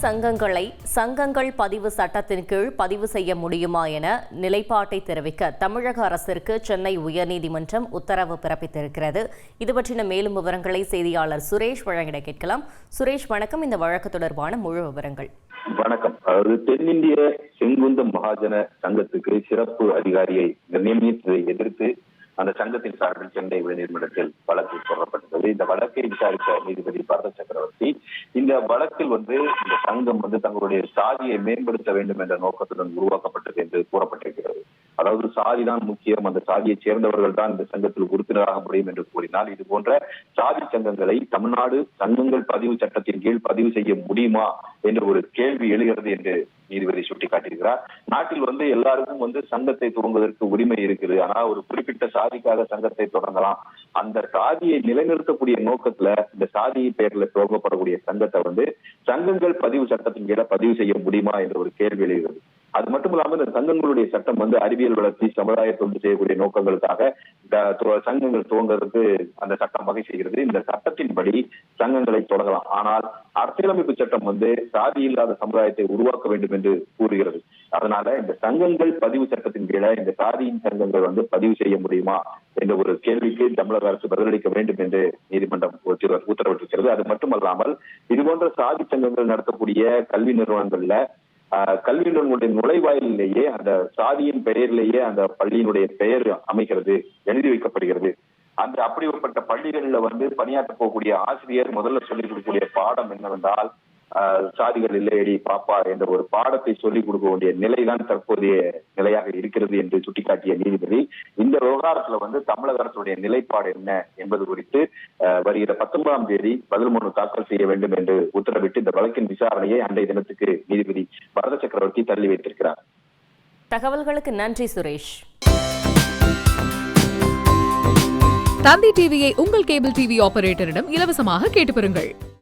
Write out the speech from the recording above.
சங்கங்களை சங்கங்கள் பதிவு சட்டத்தின் கீழ் பதிவு செய்ய முடியுமா என நிலைப்பாட்டை தெரிவிக்க தமிழக அரசிற்கு சென்னை உயர்நீதிமன்றம் உத்தரவு பிறப்பித்திருக்கிறது. இது பற்றின மேலும் விவரங்களை செய்தியாளர் சுரேஷ் வழங்கிட கேட்கலாம். சுரேஷ், வணக்கம். இந்த வழக்கு தொடர்பான முழு விவரங்கள். வணக்கம். அதாவது தென்னிந்திய செங்குந்த மகாஜன சங்கத்துக்கு சிறப்பு அதிகாரியை நியமித்ததை எதிர்த்து அந்த சங்கத்தின் சார்பில் சென்னை உயர்நீதிமன்றத்தில் வழக்கு தொடரப்பட்டது. இந்த வழக்கை விசாரித்த நீதிபதி பரத சக்கரவர்த்தி இந்த வழக்கில் இந்த சங்கம் தங்களுடைய சாதியை மேம்படுத்த வேண்டும் என்ற நோக்கத்துடன் உருவாக்கப்பட்டது என்று கூறப்பட்டிருக்கிறது. அதாவது சாதிதான் முக்கியம், அந்த சாதியை சேர்ந்தவர்கள் தான் இந்த சங்கத்தில் உறுப்பினராக முடியும் என்று கூறினால் இது போன்ற சாதி சங்கங்களை தமிழ்நாடு சங்கங்கள் பதிவு சட்டத்தின் கீழ் பதிவு செய்ய முடியுமா என்ற ஒரு கேள்வி எழுகிறது என்று நீதிபதி சுட்டிக்காட்டியிருக்கிறார். நாட்டில் எல்லாருக்கும் சங்கத்தை துவங்குவதற்கு உரிமை இருக்குது. ஆனா ஒரு குறிப்பிட்ட சாதிக்காக சங்கத்தை தொடங்கலாம். அந்த சாதியை நிலைநிறுத்தக்கூடிய நோக்கத்துல இந்த சாதி பெயர்ல துவங்கப்படக்கூடிய சங்கத்தை சங்கங்கள் பதிவு சட்டத்தின் கீழ பதிவு செய்ய முடியுமா என்ற ஒரு கேள்வி எழுகிறது. அது மட்டும் இல்லாமல் இந்த சங்கங்களுடைய சட்டம் அறிவியல் வளர்ச்சி சமுதாய தொண்டு செய்யக்கூடிய நோக்கங்களுக்காக சங்கங்கள் துவங்குவதற்கு அந்த சட்டம் வகை செய்கிறது. இந்த சட்டத்தின்படி சங்கங்களை தொடங்கலாம். ஆனால் அரசியலமைப்பு சட்டம் சாதி இல்லாத சமுதாயத்தை உருவாக்க வேண்டும் என்று கூறுகிறது. அதனால இந்த சங்கங்கள் பதிவு சட்டத்தின் கீழ இந்த சாதியின் சங்கங்கள் பதிவு செய்ய முடியுமா என்ற ஒரு கேள்விக்கு தமிழக அரசு பதிலளிக்க வேண்டும் என்று நீதிமன்றம் உத்தரவிட்டிருக்கிறது. அது மட்டுமல்லாமல் இதுபோன்ற சாதி சங்கங்கள் நடத்தக்கூடிய கல்வி நிறுவனங்கள்ல கல்வி நிறுவனங்களுடைய நுழைவாயிலேயே அந்த சாதியின் பெயரிலேயே அந்த பள்ளியினுடைய பெயர் அமைக்கிறது, எழுதி வைக்கப்படுகிறது. அந்த அப்படிப்பட்ட பள்ளிகள்ல பணியாற்ற போகக்கூடிய ஆசிரியர் முதல்ல சொல்லிக் கொடுக்கக்கூடிய பாடம் என்னவென்றால் சாதிகள் இல்லையடி பாப்பா என்ற ஒரு பாடத்தை சொல்லிக் கொடுக்க வேண்டிய நிலைதான் தற்போதைய நிலையாக இருக்கிறது என்று சுட்டிக்காட்டிய நீதிபதி இந்த விவகாரத்துல தமிழக அரசுடைய நிலைப்பாடு என்ன என்பது குறித்து வருகிற 19ஆம் தேதி பதில் மனு தாக்கல் செய்ய வேண்டும் என்று உத்தரவிட்டு இந்த வழக்கின் விசாரணையை அன்றைய தினத்துக்கு நீதிபதி பரத சக்கரவர்த்தி தள்ளி வைத்திருக்கிறார். தகவல்களுக்கு நன்றி சுரேஷ். தந்தி டிவியை உங்கள் கேபிள் டிவி ஆபரேட்டரிடம் இலவசமாக கேட்டு பெறுங்கள்.